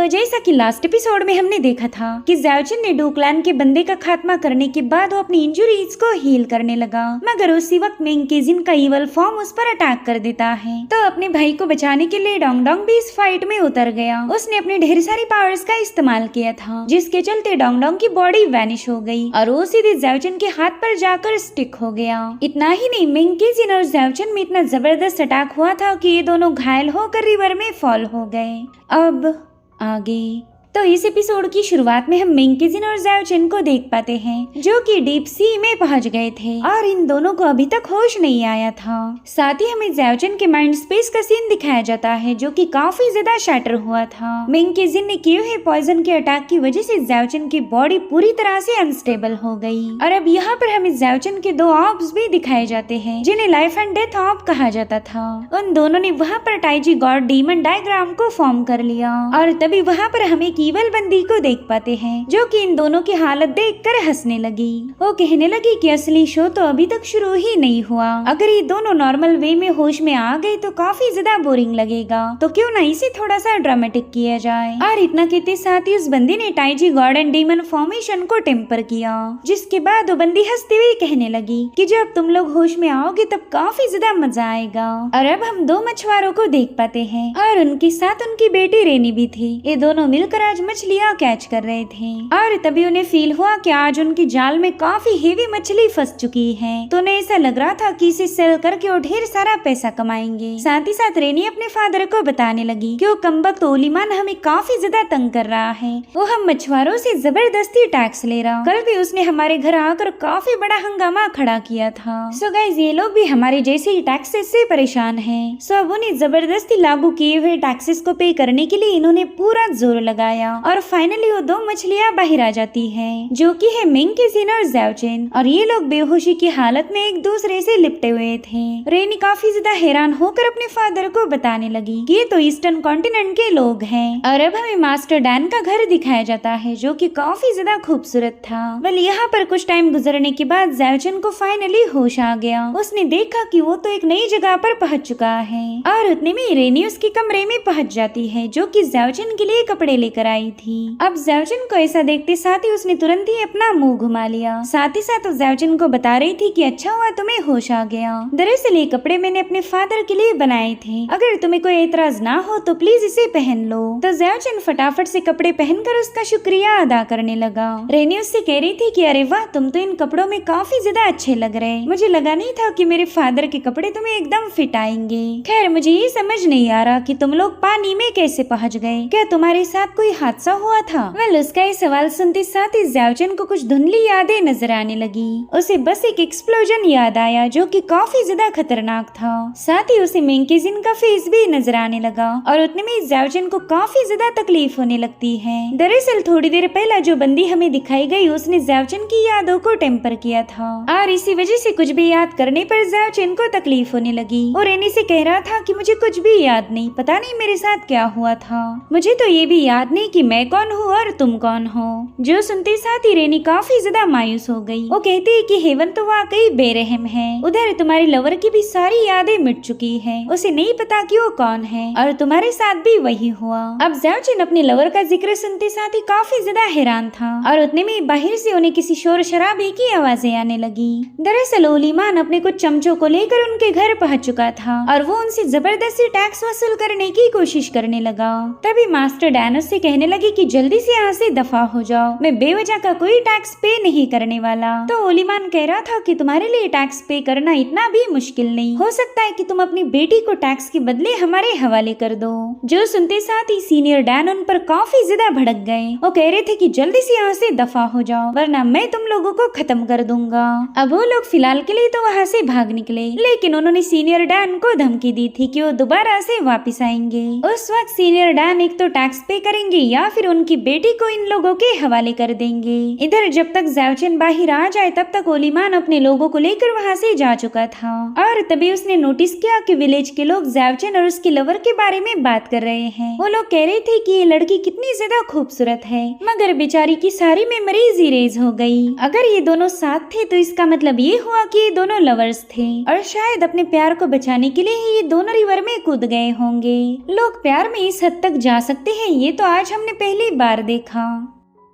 तो जैसा कि लास्ट एपिसोड में हमने देखा था कि ज़ाओजिन ने डू क्लैन के बंदे का खात्मा करने के बाद वो अपनी इंजुरीज को हील करने लगा, मगर उसी वक्त मेंगकेजिन का इवल फॉर्म उस पर अटैक कर देता है। तो अपने भाई को बचाने के लिए डोंगडोंग भी इस फाइट में उतर गया। उसने अपनी ढेर सारी पावर्स का इस्तेमाल किया था, जिसके चलते डोंगडोंग की बॉडी वैनिश हो गई और वो सीधे ज़ाओजिन के हाथ पर जाकर स्टिक हो गया। इतना ही नहीं, मेंगकेजिन और ज़ाओजिन में इतना जबरदस्त अटैक हुआ था कि ये दोनों घायल होकर रिवर में फॉल हो गए। अब आगे तो इस एपिसोड की शुरुआत में हम मेंगकेजिन और ज़ाओजिन को देख पाते हैं जो कि डीप सी में पहुंच गए थे और इन दोनों को अभी तक होश नहीं आया था। साथ ही हमें ज़ाओजिन के माइंड स्पेस का सीन दिखाया जाता है जो कि काफी ज्यादा शैटर हुआ था। मेंगकेजिन ने किए हुए पॉइजन के अटैक की वजह से ज़ाओजिन की बॉडी पूरी तरह से अनस्टेबल हो गई और अब यहाँ पर हमें ज़ाओजिन के दो ऑर्ब्स भी दिखाए जाते हैं जिन्हें लाइफ एंड डेथ ऑर्ब कहा जाता था। उन दोनों ने वहाँ पर टाइजी गॉड डीमन डायग्राम को फॉर्म कर लिया और तभी वहाँ पर हमें ईवल बंदी को देख पाते हैं जो कि इन दोनों की हालत देखकर हंसने लगी। वो कहने लगी कि असली शो तो अभी तक शुरू ही नहीं हुआ, अगर ये दोनों नॉर्मल वे में होश में आ गए तो काफी ज्यादा बोरिंग लगेगा, तो क्यों ना इसे थोड़ा सा ड्रामेटिक किया जाए। और इतना कहते साथ ही उस बंदी ने टाइजी गॉड एंड डीमन फॉर्मेशन को टेम्पर किया, जिसके बाद वो बंदी हंसते हुए कहने लगी कि जब तुम लोग होश में आओगे तब काफी ज्यादा मजा आएगा। और अब हम दो मछुआरों को देख पाते हैं और उनके साथ उनकी बेटी रेनी भी थी। ये दोनों मिलकर आज मछलियाँ कैच कर रहे थे और तभी उन्हें फील हुआ कि आज उनकी जाल में काफी हेवी मछली फंस चुकी है, तो उन्हें ऐसा लग रहा था कि इसे सेल करके वो ढेर सारा पैसा कमाएंगे। साथ ही साथ रेनी अपने फादर को बताने लगी कि वो कमबख्त ओलीमान हमें काफी ज्यादा तंग कर रहा है, वो हम मछुआरों से जबरदस्ती टैक्स ले रहा, कल भी उसने हमारे घर आकर काफी बड़ा हंगामा खड़ा किया था। सो गाइस, ये लोग भी हमारे जैसे ही टैक्सेस से परेशान हैं। सो अब उन्हें जबरदस्ती लागू किए हुए टैक्सेस को पे करने के लिए इन्होंने पूरा जोर लगाया और फाइनली वो दो मछलियां बाहर आ जाती हैं, जो कि है मेंगकेजिन और ज़ाओजिन, और ये लोग बेहोशी की हालत में एक दूसरे से लिपटे हुए थे। रेनी काफी ज्यादा हैरान होकर अपने फादर को बताने लगी कि ये तो ईस्टर्न कॉन्टिनेंट के लोग हैं। और अब हमें मास्टर डैन का घर दिखाया जाता है जो कि काफी ज्यादा खूबसूरत था। वेल, यहाँ पर कुछ टाइम गुजरने के बाद ज़ाओजिन को फाइनली होश आ गया। उसने देखा कि वो तो एक नई जगह पर पहुँच चुका है और उतने में रेनी उसके कमरे में पहुँच जाती है जो कि ज़ाओजिन के लिए कपड़े लेकर आई थी। अब ज़ाओजिन को ऐसा देखते साथ ही उसने तुरंत ही अपना मुंह घुमा लिया। साथ ही साथ ज़ाओजिन को बता रही थी कि अच्छा हुआ तुम्हें होश आ गया, दरअसल ये कपड़े मैंने अपने फादर के लिए बनाए थे, अगर तुम्हें कोई एतराज ना हो तो प्लीज इसे पहन लो। तो ज़ाओजिन फटाफट से कपड़े पहनकर उसका शुक्रिया अदा करने लगा। रेनी उससे कह रही थी कि अरे वाह, तुम तो इन कपड़ों में काफी ज्यादा अच्छे लग रहे, मुझे लगा नहीं था कि मेरे फादर के कपड़े तुम्हें एकदम फिट आएंगे। खैर, मुझे ये समझ नहीं आ रहा कि तुम लोग पानी में कैसे पहुँच गए, क्या तुम्हारे साथ कोई हादसा हुआ था? वेल, उसका ये सवाल सुनते साथ ही ज़ाओजिन को कुछ धुंधली यादें नजर आने लगी। उसे बस एक एक्सप्लोजन याद आया जो कि काफी ज्यादा खतरनाक था। साथ ही उसे मेंगकेजिन का फेस भी नजर आने लगा और उतने में ज़ाओजिन को काफी ज्यादा तकलीफ होने लगती है। दरअसल थोड़ी देर पहले जो बंदी हमें दिखाई गई उसने ज़ाओजिन की यादों को टेम्पर किया था और इसी वजह से कुछ भी याद करने पर ज़ाओजिन को तकलीफ होने लगी और रेनी से कह रहा था कि मुझे कुछ भी याद नहीं, पता नहीं मेरे साथ क्या हुआ था, मुझे तो ये भी याद नहीं कि मैं कौन हूँ और तुम कौन हो। जो सुनते साथ ही रेनी काफी ज्यादा मायूस हो गई। वो कहती है कि हेवन तो वाकई बेरहम है, उधर तुम्हारी लवर की भी सारी यादें मिट चुकी है, उसे नहीं पता कि वो कौन है और तुम्हारे साथ भी वही हुआ। अब ज़ाओजिन अपने लवर का जिक्र सुनते साथ ही काफी ज्यादा हैरान था और उतने में बाहर से उन्हें किसी शोर शराबे की आवाजें आने लगी। दरअसल ओलीमान अपने कुछ चमचों को लेकर उनके घर पहुंच चुका था और वो उनसे जबरदस्ती टैक्स वसूल करने की कोशिश करने लगा। तभी मास्टर डैन उससे कहने लगे कि जल्दी से यहाँ से दफा हो जाओ, मैं बेवजह का कोई टैक्स पे नहीं करने वाला। तो ओलीमान कह रहा था कि तुम्हारे लिए टैक्स पे करना इतना भी मुश्किल नहीं, हो सकता है कि तुम अपनी बेटी को टैक्स के बदले हमारे हवाले कर दो। जो सुनते साथ ही सीनियर डैन उन पर काफी ज्यादा भड़क गए। वो कह रहे थे कि जल्दी से यहाँ से दफा हो जाओ वरना मैं तुम लोगों को खत्म कर दूंगा। अब वो लोग फिलहाल के लिए तो वहाँ से भाग निकले, लेकिन उन्होंने सीनियर डैन को धमकी दी थी कि वो दोबारा से वापिस आएंगे। उस वक्त सीनियर डैन एक तो टैक्स पे करेंगे या फिर उनकी बेटी को इन लोगों के हवाले कर देंगे। इधर जब तक ज़ाओजिन बाहर आ जाए तब तक ओलीमान अपने लोगों को लेकर वहाँ से जा चुका था और तभी उसने नोटिस किया कि विलेज के लोग ज़ाओजिन और उसके लवर के बारे में बात कर रहे हैं। वो लोग कह रहे थे कि ये लड़की कितनी ज्यादा खूबसूरत है, मगर बेचारी की सारी मेमोरीज इरेज हो गई। अगर ये दोनों साथ थे तो इसका मतलब ये हुआ कि ये दोनों लवर्स थे और शायद अपने प्यार को बचाने के लिए ही ये दोनों रिवर में कूद गए होंगे। लोग प्यार में इस हद तक जा सकते हैं, ये तो आज आज हमने पहली बार देखा।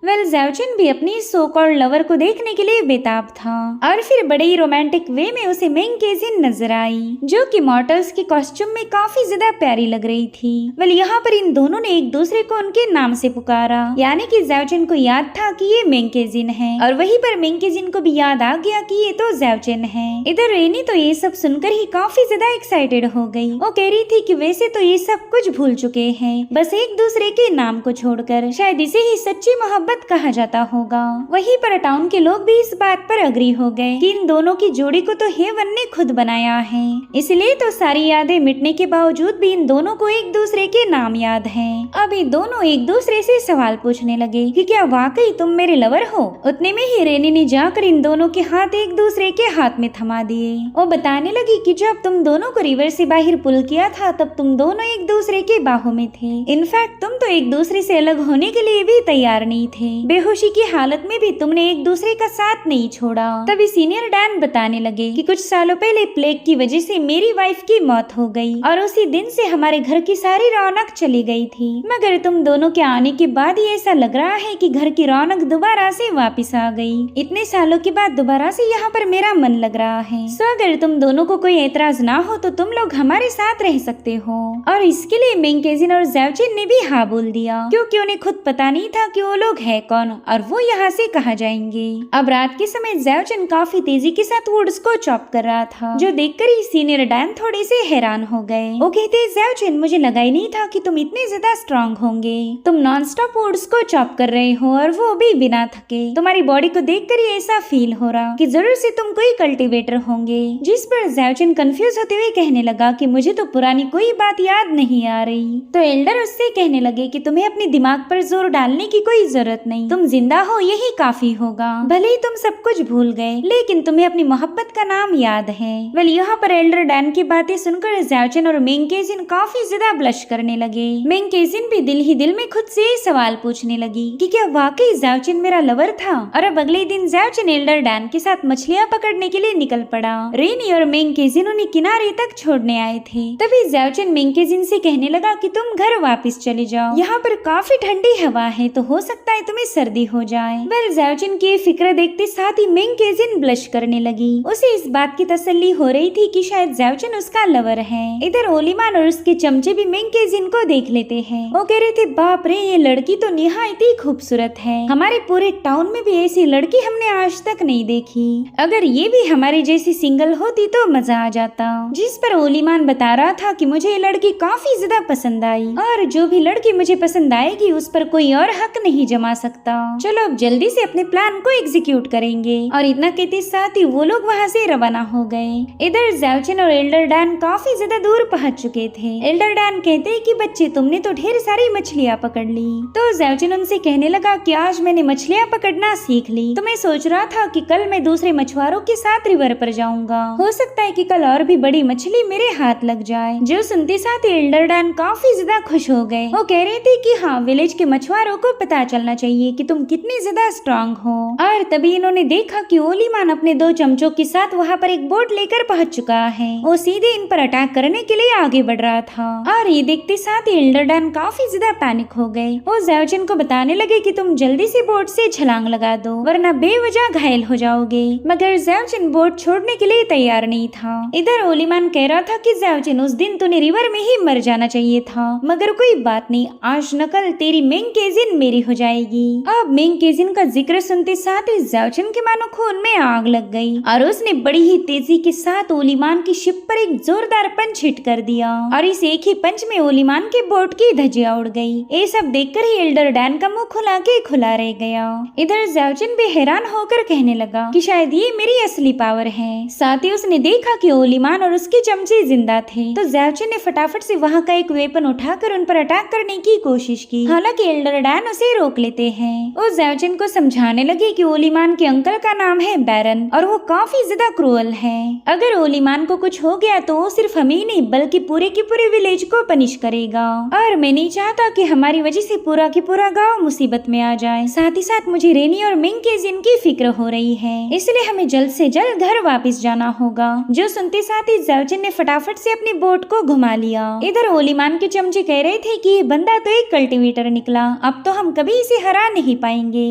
जैवचिन भी अपनी सो कॉल्ड लवर को देखने के लिए बेताब था और फिर बड़े ही रोमांटिक वे में उसे मेंग केजिन नजर आई, जो कि मॉर्टल्स के कॉस्ट्यूम में काफी ज्यादा प्यारी लग रही थी। यहाँ पर इन दोनों ने एक दूसरे को उनके नाम से पुकारा, यानी कि जैवचिन को याद था कि ये मेंग केजिन है और वहीं पर मेंग केजिन को भी याद आ गया कि ये तो जैवचिन है। इधर रेनी तो ये सब सुनकर ही काफी ज्यादा एक्साइटेड हो गई। वो कह रही थी कि वैसे तो ये सब कुछ भूल चुके हैं, बस एक दूसरे के नाम को छोड़कर, शायद इसे ही सच्ची मोहब्बत कहा जाता होगा। वहीं पर टाउन के लोग भी इस बात पर अग्री हो गए कि इन दोनों की जोड़ी को तो हेवन ने खुद बनाया है, इसलिए तो सारी यादें मिटने के बावजूद भी इन दोनों को एक दूसरे के नाम याद हैं। अब ये दोनों एक दूसरे से सवाल पूछने लगे कि क्या वाकई तुम मेरे लवर हो। उतने में ही रेनी ने जाकर इन दोनों के हाथ एक दूसरे के हाथ में थमा दिए। वो बताने लगी कि जब तुम दोनों को रिवर से बाहर पुल किया था तब तुम दोनों एक दूसरे के बाहों में थे। इनफैक्ट तुम तो एक दूसरे से अलग होने के लिए भी तैयार नहीं थे। बेहोशी की हालत में भी तुमने एक दूसरे का साथ नहीं छोड़ा। तभी सीनियर डैन बताने लगे कि कुछ सालों पहले प्लेग की वजह से मेरी वाइफ की मौत हो गई और उसी दिन से हमारे घर की सारी रौनक चली गई थी, मगर तुम दोनों के आने के बाद ही ऐसा लग रहा है कि घर की रौनक दोबारा से वापस आ गई। इतने सालों के बाद दोबारा से यहाँ पर मेरा मन लग रहा है। सो अगर तुम दोनों को कोई एतराज ना हो तो तुम लोग हमारे साथ रह सकते हो। और इसके लिए मेंग केजिन और जैवचिन ने भी हाँ बोल दिया, क्योंकि उन्हें खुद पता नहीं था कि वो लोग है कौन और वो यहाँ से कहाँ जाएंगे। अब रात के समय जैवचिन काफी तेजी के साथ वुड्स को चॉप कर रहा था, जो देखकर ही सीनियर डैन थोड़े से हैरान हो गए। वो कहते, जैवचिन मुझे लगा ही नहीं था कि तुम इतने ज्यादा स्ट्रॉन्ग होंगे। तुम नॉन स्टॉप वुड्स को चॉप कर रहे हो और वो भी बिना थके। तुम्हारी बॉडी को देखकर ही ऐसा फील हो रहा कि जरूर से तुम कोई कल्टीवेटर होंगे। जिस पर जैवचिन कंफ्यूज होते हुए कहने लगा कि मुझे तो पुरानी कोई बात याद नहीं आ रही। तो एल्डर उससे कहने लगे कि तुम्हें अपने दिमाग पर जोर डालने की कोई जरूरत नहीं, तुम जिंदा हो यही काफी होगा। भले ही तुम सब कुछ भूल गए लेकिन तुम्हें अपनी मोहब्बत का नाम याद है। यहाँ पर एल्डर डैन की बातें सुनकर जैवचिन और मेंग केजिन काफी ज्यादा ब्लश करने लगे। मेंग केजिन भी दिल ही दिल में खुद से सवाल पूछने लगी कि क्या वाकई जैवचिन मेरा लवर था। और अब अगले दिन जैवचिन एल्डर डैन के साथ मछलियाँ पकड़ने के लिए निकल पड़ा। रेनी और मेंग केजिन उन्हें किनारे तक छोड़ने आए थे। तभी जैवचिन मेंग केजिन से कहने लगा कि तुम घर वापस चले जाओ, यहाँ पर काफी ठंडी हवा है तो हो सकता है तुम्हें सर्दी हो जाए। जैवचिन की फिक्र देखते साथ ही मेंग केजिन ब्लश करने लगी। उसे इस बात की तसल्ली हो रही थी कि शायद जैवचिन उसका लवर है। इधर ओलीमान और उसके चमचे भी मेंग केजिन को देख लेते हैं। वो कह रहे थे, बाप रे ये लड़की तो निहायत ही खूबसूरत है, हमारे पूरे टाउन में भी ऐसी लड़की हमने आज तक नहीं देखी। अगर ये भी हमारे जैसी सिंगल होती तो मजा आ जाता। जिस पर ओलीमान बता रहा था कि मुझे ये लड़की काफी ज्यादा पसंद आई और जो भी लड़की मुझे पसंद आएगी उस पर कोई और हक नहीं जमा सकता। चलो अब जल्दी से अपने प्लान को एग्जीक्यूट करेंगे। और इतना कहते साथ ही वो लोग वहाँ से रवाना हो गए। इधर जैवचिन और एल्डर डैन काफी ज्यादा दूर पहुँच चुके थे। एल्डर डैन कहते हैं कि बच्चे तुमने तो ढेर सारी मछलियाँ पकड़ ली। तो जैवचिन उनसे कहने लगा कि आज मैंने मछलियाँ पकड़ना सीख ली, तो मैं सोच रहा था कि कल मैं दूसरे मछुआरों के साथ रिवर पर जाऊंगा, हो सकता है कि कल और भी बड़ी मछली मेरे हाथ लग जाए। जो सुनते साथ एल्डर डैन काफी ज्यादा खुश हो गए। वो कह रहे थे कि हाँ, विलेज के मछुआरों को पता चलना चाहिए कि तुम कितनी ज्यादा स्ट्रांग हो। और तभी इन्होंने देखा कि ओलीमान अपने दो चमचों के साथ वहाँ पर एक बोट लेकर पहुँच चुका है। वो सीधे इन पर अटैक करने के लिए आगे बढ़ रहा था। और ये देखते साथ ही एल्डर डैन काफी ज्यादा पैनिक हो गए। वो जैवचिन को बताने लगे कि तुम जल्दी से बोट से छलांग लगा दो वरना बेवजह घायल हो जाओगे। मगर जैवचिन बोट छोड़ने के लिए तैयार नहीं था। इधर ओलीमान कह रहा था कि जैवचिन उस दिन तूने रिवर में ही मर जाना चाहिए था, मगर कोई बात नहीं, आज न कल तेरी मेंग केजिन मेरी हो जाएगी। अब मेंग केजिन का जिक्र सुनते साथ ही जैवचिन के मानो खून में आग लग गई और उसने बड़ी ही तेजी के साथ ओलीमान की शिप पर एक जोरदार पंच हिट कर दिया और इस एक ही पंच में ओलीमान के बोट की धज्जियां उड़ गई। ये सब देखकर ही एल्डर डैन का मुंह खुला रह गया। इधर जैवचिन भी हैरान होकर कहने लगा कि शायद ये मेरी असली पावर है। साथ ही उसने देखा कि ओलीमान और उसके चमचे जिंदा थे, तो जैवचिन ने फटाफट से वहाँ का एक वेपन उठाकर उन पर अटैक करने की कोशिश की। हालांकि एल्डर डैन उसे रोक लेते लगते हैं। वो ज़ाओजिन को समझाने लगे कि ओलीमान के अंकल का नाम है बैरन और वो काफी ज्यादा क्रूअल है। अगर ओलीमान को कुछ हो गया तो वो सिर्फ हमें ही नहीं बल्कि पूरे के पूरे विलेज को पनिश करेगा और मैं नहीं चाहता कि हमारी वजह से पूरा के पूरा गांव मुसीबत में आ जाए। साथ ही साथ मुझे रेनी और मिंग के जिन की फिक्र हो रही है, इसलिए हमें जल्द से जल्द घर वापस जाना होगा। जो सुनते साथ ही ज़ाओजिन ने फटाफट से अपनी बोट को घुमा लिया। इधर ओलीमान के चमचे कह रहे थे कि ये बंदा तो एक कल्टीवेटर निकला, अब तो हम कभी इसे हरा नहीं पाएंगे।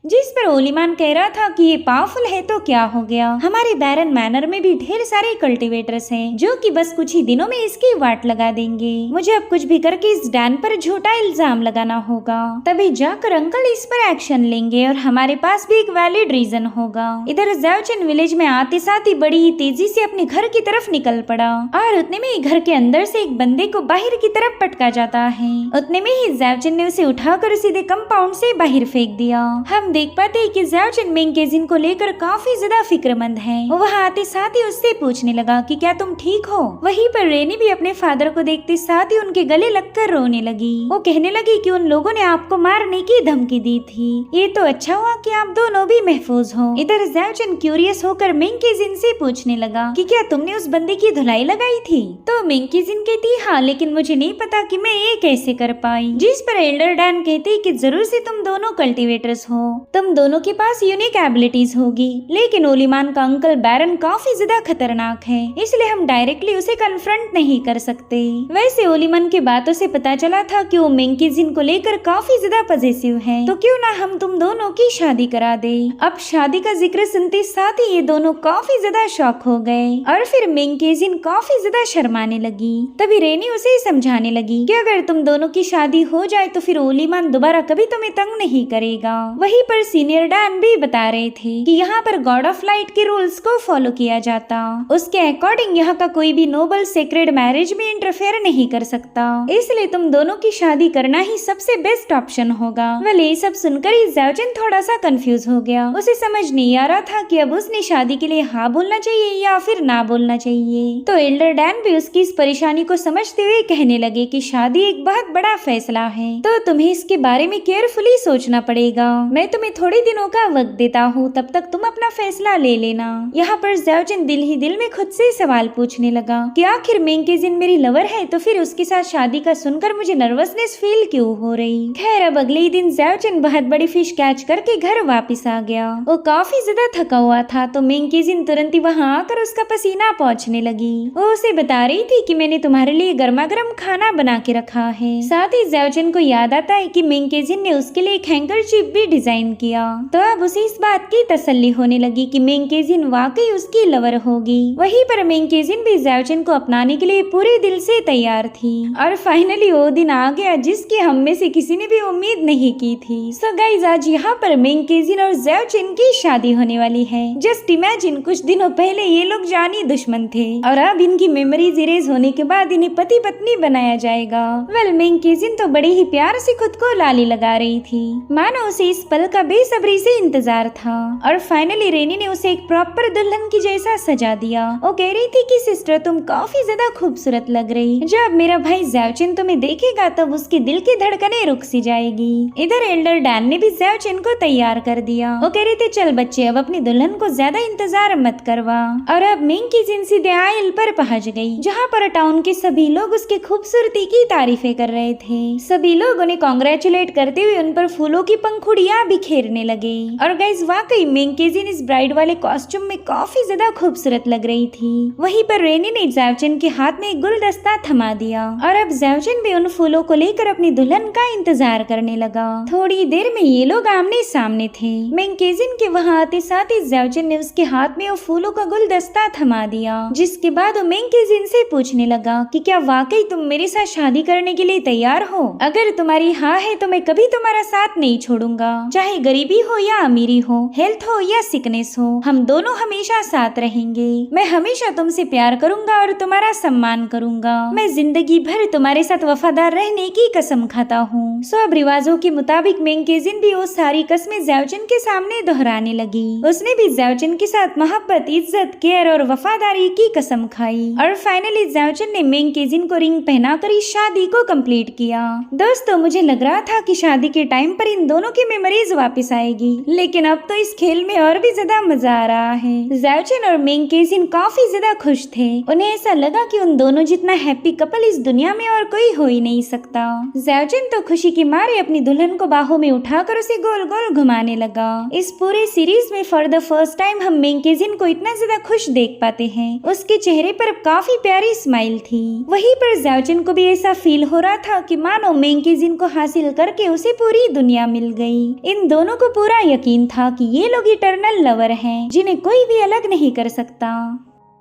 जिस पर ओलीमान कह रहा था कि ये पावरफुल है तो क्या हो गया, हमारे बैरन मैनर में भी ढेर सारे कल्टीवेटर्स हैं जो कि बस कुछ ही दिनों में इसकी वाट लगा देंगे। मुझे अब कुछ भी करके इस डैन पर झूठा इल्जाम लगाना होगा, तभी जाकर अंकल इस पर एक्शन लेंगे और हमारे पास भी एक वैलिड रीजन होगा। इधर ज़ाओजिन विलेज में आते साथ ही बड़ी ही तेजी से अपने घर की तरफ निकल पड़ा और उतने में ही घर के अंदर से एक बंदे को बाहर की तरफ पटका जाता है। उतने में ही ज़ाओजिन ने उसे उठाकर सीधे कंपाउंड से बाहर फेंक दिया। हम देख पाते हैं कि ज़ाओजिन मिंग के जिन को लेकर काफी ज्यादा फिक्रमंद है। वो वहाँ आते साथ ही उससे पूछने लगा कि क्या तुम ठीक हो। वहीं पर रेनी भी अपने फादर को देखते साथ ही उनके गले लगकर रोने लगी। वो कहने लगी कि उन लोगों ने आपको मारने की धमकी दी थी, ये तो अच्छा हुआ कि आप दोनों भी महफूज हो। इधर ज़ाओजिन क्यूरियस होकर मिंग के जिन से पूछने लगा कि क्या तुमने उस बंदे की धुलाई लगाई थी। तो मिंग के जिन कहती हाँ, लेकिन मुझे नहीं पता कि मैं ये कैसे कर पाई। जिस पर एल्डर डैन कहते कि जरूर से तुम दोनों कल्टीवेटर्स हो, तुम दोनों के पास यूनिक एबिलिटीज होगी, लेकिन ओलीमान का अंकल बैरन काफी ज्यादा खतरनाक है, इसलिए हम डायरेक्टली उसे कन्फ्रंट नहीं कर सकते। वैसे ओलीमान की बातों से पता चला था कि वो मिंग के जिन को लेकर काफी ज्यादा पॉजिटिव है, तो क्यों ना हम तुम दोनों की शादी करा दे। अब शादी का जिक्र सुनते साथ ही ये दोनों काफी ज्यादा शॉक हो गए और फिर मिंग के जिन काफी ज्यादा शर्माने लगी। तभी रेनी उसे समझाने लगी कि अगर तुम दोनों की शादी हो जाए तो फिर ओलीमान दोबारा कभी तुम्हें तंग नहीं करेगा। वहीं पर सीनियर डैन भी बता रहे थे कि यहाँ पर गॉड ऑफ लाइट के रूल्स को फॉलो किया जाता, उसके अकॉर्डिंग यहाँ का कोई भी नोबल सेक्रेड मैरिज में इंटरफेयर नहीं कर सकता, इसलिए तुम दोनों की शादी करना ही सबसे बेस्ट ऑप्शन होगा। वेल ये सब सुनकर ही ज़ाओजिन थोड़ा सा कंफ्यूज हो गया। उसे समझ नहीं आ रहा था कि अब उसने शादी के लिए हाँ बोलना चाहिए या फिर ना बोलना चाहिए। तो एल्डर डैन भी उसकी इस परेशानी को समझते हुए कहने लगे कि शादी एक बहुत बड़ा फैसला है, तो तुम्हें इसके बारे में केयरफुली सोचना पड़ेगा। मैं तुम्हें थोड़े दिनों का वक्त देता हूँ, तब तक तुम अपना फैसला ले लेना। यहाँ पर ज़ाओजिन दिल ही दिल में खुद से सवाल पूछने लगा कि आखिर मिंग के जिन मेरी लवर है, तो फिर उसके साथ शादी का सुनकर मुझे नर्वसनेस फील क्यों हो रही। खैर अब अगले ही दिन ज़ाओजिन बहुत बड़ी फिश कैच करके घर वापस आ गया। वो काफी ज्यादा थका हुआ था, तो मिंग के जिन तुरंत ही वहाँ आकर उसका पसीना पहुँचने लगी। वो उसे बता रही थी कि मैंने तुम्हारे लिए गर्मा गर्म खाना बना के रखा है। साथ ही ज़ाओजिन को याद आता है कि मिंग के जिन ने उसके लिए एक हैंकरचीफ भी डिजाइन किया, तो अब उसे इस बात की तसल्ली होने लगी कि मिंग के जिन वाकई उसकी लवर होगी। वहीं पर मिंग के जिन भी ज़ाओजिन को अपनाने के लिए पूरे दिल से तैयार थी और फाइनली वो दिन आ गया जिसकी हम में से किसी ने भी उम्मीद नहीं की थी। सो गाइस आज यहाँ पर मिंग के जिन और ज़ाओजिन की शादी होने वाली है। जस्ट इमेजिन, कुछ दिनों पहले ये लोग जानी दुश्मन थे और अब इनकी मेमोरीज इरेज होने के बाद इन्हें पति पत्नी बनाया जाएगा। वेल मिंग के जिन तो बड़े ही प्यार से खुद को लाली लगा रही थी, मानो उसे इस पल का बेसब्री से इंतजार था। और फाइनली रेनी ने उसे एक प्रॉपर दुल्हन की जैसा सजा दिया। वो कह रही थी कि सिस्टर तुम काफी ज्यादा खूबसूरत लग रही, जब मेरा भाई ज़ाओजिन तुम्हें देखेगा तब उसके दिल की धड़कनें रुक सी जाएगी। इधर एल्डर डैन ने भी ज़ाओजिन को तैयार कर दिया। वो कह रहे थे चल बच्चे अब अपनी दुल्हन को ज्यादा इंतजार मत करवा। और अब मिंग की जिन सीधे आयल पर पहुंच गई, जहाँ पर टाउन के सभी लोग उसकी खूबसूरती की तारीफें कर रहे थे। सभी लोग उन्हें कॉन्ग्रेचुलेट करते हुए उन पर फूलों की पंखुड़ियां बिखेरने लगे। और गाइस वाकई मिंग के जिन इस ब्राइड वाले कॉस्ट्यूम में काफी ज्यादा खूबसूरत लग रही थी। वहीं पर रेनी ने ज़ाओजिन के हाथ में एक गुलदस्ता थमा दिया और अब ज़ाओजिन भी उन फूलों को लेकर अपनी दुल्हन का इंतजार करने लगा। थोड़ी देर में ये लोग आमने सामने थे। मिंग के जिन के वहाँ आते साथ ही ज़ाओजिन ने उसके हाथ में वो फूलों का गुलदस्ता थमा दिया, जिसके बाद वो मिंग के जिन से पूछने लगा कि क्या वाकई तुम मेरे साथ शादी करने के लिए तैयार हो। अगर तुम्हारी हाँ है तो मैं कभी तुम्हारा साथ नहीं छोड़ूंगा, चाहे चाहे गरीबी हो या अमीरी हो, हेल्थ हो या सिकनेस हो, हम दोनों हमेशा साथ रहेंगे। मैं हमेशा तुमसे प्यार करूंगा और तुम्हारा सम्मान करूंगा। मैं जिंदगी भर तुम्हारे साथ वफादार रहने की कसम खाता हूँ। सो अब रिवाजों के मुताबिक मेंगकेजिन भी वो सारी कस्में ज़ाओजिन के सामने दोहराने लगी। उसने भी ज़ाओजिन के साथ मोहब्बत, इज्जत, केयर और वफादारी की कसम खाई और फाइनली ज़ाओजिन ने मेंगकेजिन को रिंग पहनाकर इस शादी को कंप्लीट किया। दोस्तों, मुझे लग रहा था कि शादी के टाइम पर इन दोनों की मेमोरीज वापस आएगी, लेकिन अब तो इस खेल में और भी ज्यादा मजा आ रहा है। ज़ाओजिन और मेंगकेजिन काफी ज्यादा खुश थे। उन्हें ऐसा लगा कि उन दोनों जितना हैप्पी कपल इस दुनिया में और कोई हो ही नहीं सकता। ज़ाओजिन तो खुशी के मारे अपनी दुल्हन को बाहों में उठाकर उसे गोल गोल घुमाने लगा। इस पूरे सीरीज में फॉर द फर्स्ट टाइम हम मेंगकेजिन को इतना ज्यादा खुश देख पाते हैं। उसके चेहरे पर काफी प्यारी स्माइल थी। वहीं पर ज़ाओजिन को भी ऐसा फील हो रहा था कि मानो मेंगकेजिन को हासिल करके उसे पूरी दुनिया मिल गई। इन दोनों को पूरा यकीन था कि ये लोग इटर्नल लवर हैं, जिन्हें कोई भी अलग नहीं कर सकता।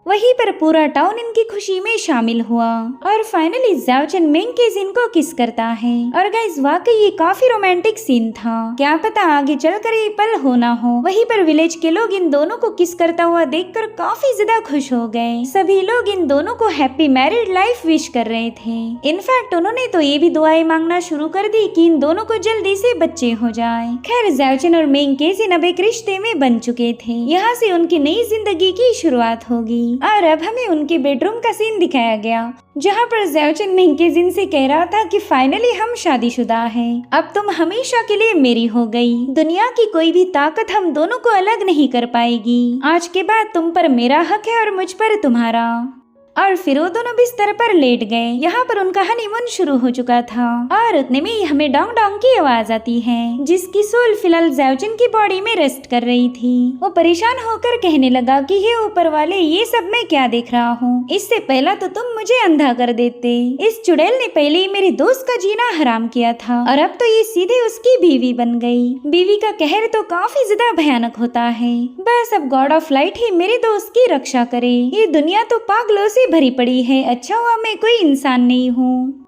वहीं पर पूरा टाउन इनकी खुशी में शामिल हुआ और फाइनली ज़ाओजिन मेंगकेजिन को किस करता है। और गाइस, वाकई ये काफी रोमांटिक सीन था। क्या पता आगे चलकर ये पल हो ना हो। वहीं पर विलेज के लोग इन दोनों को किस करता हुआ देखकर काफी ज्यादा खुश हो गए। सभी लोग इन दोनों को हैप्पी मैरिड लाइफ विश कर रहे थे। इनफैक्ट उन्होंने तो ये भी दुआएं मांगना शुरू कर दी कि इन दोनों को जल्दी से बच्चे हो जाए। खैर, ज़ाओजिन और मेंगकेजिन अब एक रिश्ते में बन चुके थे। यहाँ से उनकी नई जिंदगी की शुरुआत होगी। और अब हमें उनके बेडरूम का सीन दिखाया गया, जहाँ पर ज़ाओजिन मेंगकेजिन से कह रहा था कि फाइनली हम शादीशुदा हैं। अब तुम हमेशा के लिए मेरी हो गई। दुनिया की कोई भी ताकत हम दोनों को अलग नहीं कर पाएगी। आज के बाद तुम पर मेरा हक है और मुझ पर तुम्हारा। और फिर वो दोनों बिस्तर पर लेट गए। यहाँ पर उनका हनीमून शुरू हो चुका था और उतने में ही हमें डोंग डोंग की आवाज आती है, जिसकी सोल फिलहाल ज़ाओजिन की बॉडी में रेस्ट कर रही थी। वो परेशान होकर कहने लगा कि हे ऊपर वाले, ये सब मैं क्या देख रहा हूँ? इससे पहला तो तुम मुझे अंधा कर देते। इस चुड़ैल ने पहले ही मेरे दोस्त का जीना हराम किया था और अब तो ये सीधे उसकी बीवी बन गई। बीवी का कहर तो काफी ज्यादा भयानक होता है। बस अब गॉड ऑफ लाइट ही मेरे दोस्त की रक्षा करे। ये दुनिया तो पागलों से भरी पड़ी है। अच्छा हुआ मैं कोई इंसान नहीं हूँ।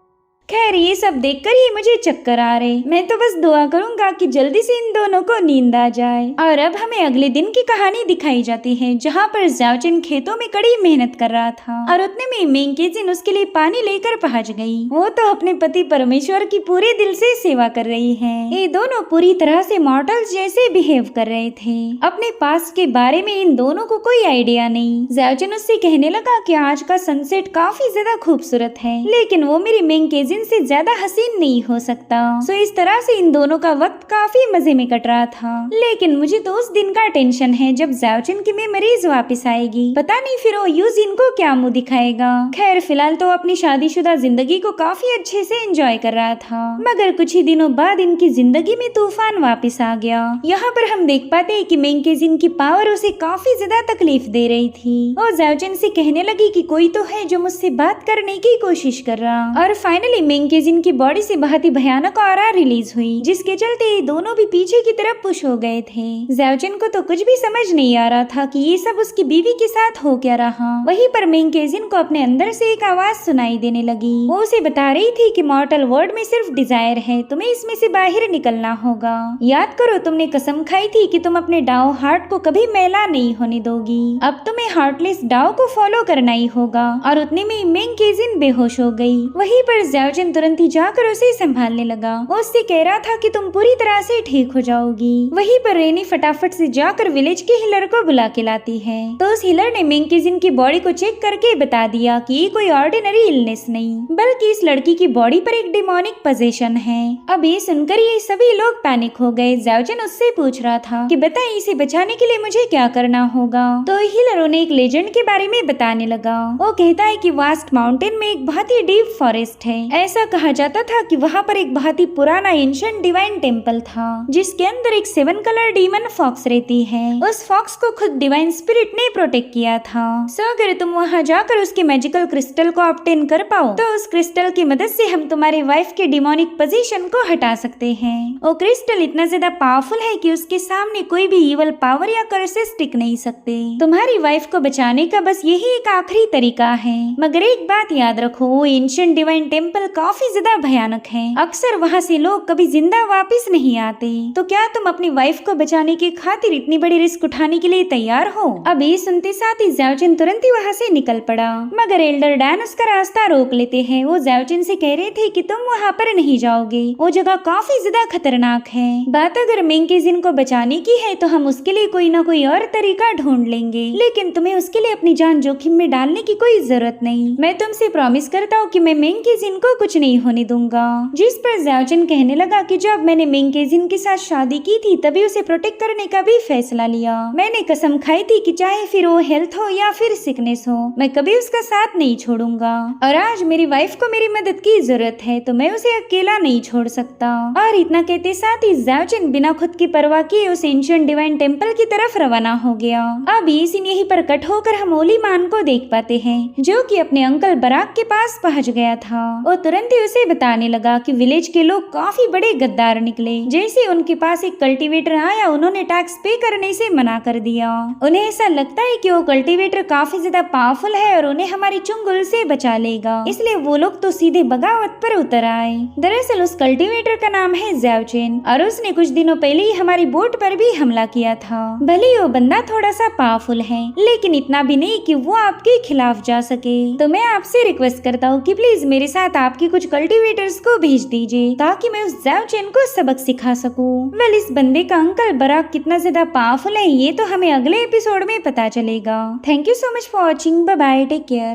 खैर, ये सब देखकर ही मुझे चक्कर आ रहे। मैं तो बस दुआ करूंगा कि जल्दी से इन दोनों को नींद आ जाए। और अब हमें अगले दिन की कहानी दिखाई जाती है, जहाँ पर ज़ाओजिन खेतों में कड़ी मेहनत कर रहा था और उतने में मेंगकेजिन उसके लिए पानी लेकर पहुंच गई। वो तो अपने पति परमेश्वर की पूरे दिल से सेवा कर रही है। ये दोनों पूरी तरह से मॉर्टल्स जैसे बिहेव कर रहे थे। अपने पास्ट के बारे में इन दोनों को कोई आइडिया नहीं। ज़ाओजिन उससे कहने लगा कि आज का सनसेट काफी ज्यादा खूबसूरत है, लेकिन वो मेरी मेंगकेजिन से ज्यादा हसीन नहीं हो सकता। सो इस तरह से इन दोनों का वक्त काफी मजे में कट रहा था। लेकिन मुझे तो उस दिन का टेंशन है जब ज़ाओजिन की मेमोरीज वापस आएगी। पता नहीं फिर वो यूजिन को क्या मुंह दिखाएगा। खैर, फिलहाल तो अपनी शादीशुदा जिंदगी को काफी अच्छे से एंजॉय कर रहा था, मगर कुछ ही दिनों बाद इनकी जिंदगी में तूफान वापस आ गया। यहाँ पर हम देख पाते हैं कि मेंगकेजिन की पावर उसे काफी ज्यादा तकलीफ दे रही थी। वो ज़ाओजिन से कहने लगी कि कोई तो है जो मुझसे बात करने की कोशिश कर रहा। और फाइनली मेंगकेजिन की बॉडी से बहुत ही भयानक ऑरा रिलीज हुई, जिसके चलते ये दोनों भी पीछे की तरफ पुश हो गए थे। ज़ाओजिन को तो कुछ भी समझ नहीं आ रहा था कि ये सब उसकी बीवी के साथ हो क्या रहा। वहीं पर मेंगकेजिन को अपने अंदर से एक आवाज सुनाई देने लगी। वो उसे बता रही थी कि मॉर्टल वर्ल्ड में सिर्फ डिजायर है, तुम्हें इसमें से बाहर निकलना होगा। याद करो, तुमने कसम खाई थी कि तुम अपने डाओ हार्ट को कभी मैला नहीं होने दोगी। अब तुम्हें हार्टलेस डाओ को फॉलो करना ही होगा। और उतने में मेंगकेजिन बेहोश हो गई। वहीं पर ज़ाओजिन तुरंत ही जाकर उसे संभालने लगा। वो उससे कह रहा था कि तुम पूरी तरह से ठीक हो जाओगी। वहीं पर रेनी फटाफट से जाकर विलेज के हीलर को बुला के लाती है। तो उस हीलर ने मेंगकेजिन की बॉडी को चेक करके बता दिया कि ये कोई ऑर्डिनरी इलनेस नहीं, बल्कि इस लड़की की बॉडी पर एक डिमोनिक पोजेशन है। अब ये सुनकर ये सभी लोग पैनिक हो गए। ज़ाओजिन उससे पूछ रहा था कि बताइए, इसे बचाने के लिए मुझे क्या करना होगा। तो हीलर उन्हें एक लेजेंड के बारे में बताने लगा। वो कहता है कि वास्ट माउंटेन में एक बहुत ही डीप फॉरेस्ट है। ऐसा कहा जाता था कि वहाँ पर एक बहुत ही पुराना एंशिएंट डिवाइन टेम्पल था, जिसके अंदर एक 7 कलर डीमन फॉक्स रहती है। उस फॉक्स को खुद डिवाइन स्पिरिट ने प्रोटेक्ट किया था। सो अगर तुम वहाँ जाकर उसके मैजिकल क्रिस्टल को ऑब्टेन कर पाओ, तो उस क्रिस्टल की मदद से हम तुम्हारे वाइफ के डिमोनिक पोजीशन को हटा सकते हैं। वो क्रिस्टल इतना ज्यादा पावरफुल है कि उसके सामने कोई भी इवल पावर या कर्सेस टिक नहीं सकते। तुम्हारी वाइफ को बचाने का बस यही एक आखिरी तरीका है। मगर एक बात याद रखो, वो एंशिएंट डिवाइन टेम्पल काफी ज्यादा भयानक है। अक्सर वहाँ से लोग कभी जिंदा वापस नहीं आते। तो क्या तुम अपनी वाइफ को बचाने की खातिर इतनी बड़ी रिस्क उठाने के लिए तैयार हो? अब ये सुनते साथ ही ज़ाओजिन तुरंत ही वहाँ से निकल पड़ा, मगर एल्डर डैन उसका रास्ता रोक लेते हैं। वो ज़ाओजिन से कह रहे थे कि तुम वहाँ पर नहीं जाओगे, वो जगह काफी ज्यादा खतरनाक है। बात अगर मेंकेजिन को बचाने की है तो हम उसके लिए कोई ना कोई और तरीका ढूंढ लेंगे, लेकिन तुम्हें उसके लिए अपनी जान जोखिम में डालने की कोई जरूरत नहीं। मैं तुमसे प्रॉमिस करता हूँ कि मैं मेंकेजिन को कुछ नहीं होने दूंगा। जिस पर ज़ाओजिन कहने लगा कि जब मैंने मेंकेजिन के साथ शादी की थी तभी उसे प्रोटेक्ट करने का भी फैसला लिया। मैंने कसम खाई थी कि चाहे फिर वो हेल्थ हो या फिर सिकनेस हो, मैं कभी उसका साथ नहीं छोड़ूंगा। और आज मेरी वाइफ को मेरी मदद की जरूरत है तो मैं उसे अकेला नहीं छोड़ सकता। और इतना कहते साथ ही ज़ाओजिन बिना खुद की परवाह किए उस एंशिएंट डिवाइन टेम्पल की तरफ रवाना हो गया। अब ये सीन यहीं पर कट होकर हम ओली मान को देख पाते हैं, जो कि अपने अंकल बराक के पास पहुंच गया था। वो तुरंत ही उसे बताने लगा कि विलेज के लोग काफी बड़े गद्दार निकले। जैसे उनके पास एक कल्टीवेटर आया, उन्होंने टैक्स पे करने से मना कर दिया। उन्हें ऐसा लगता है कि वो कल्टीवेटर काफी ज्यादा पावरफुल है और उन्हें हमारी चुंगल से बचा लेगा, इसलिए वो लोग तो सीधे बगावत पर उतर आए। दरअसल उस कल्टीवेटर का नाम है ज़ाओजिन और उसने कुछ दिनों पहले ही हमारी बोट पर भी हमला किया था। भले ही वो बंदा थोड़ा सा पावरफुल है, लेकिन इतना भी नहीं कि वो आपके खिलाफ जा सके। तो मैं आपसे रिक्वेस्ट करता हूँ कि प्लीज मेरे साथ आपकी कुछ कल्टीवेटर्स को भेज दीजिए ताकि मैं उस ज़ाओजिन को सबक सिखा सकूं। वेल, इस बंदे का अंकल बराक कितना ज्यादा पावरफुल है ये तो हमें अगले एपिसोड में पता चलेगा। Thank you so much for watching. Bye bye, take care.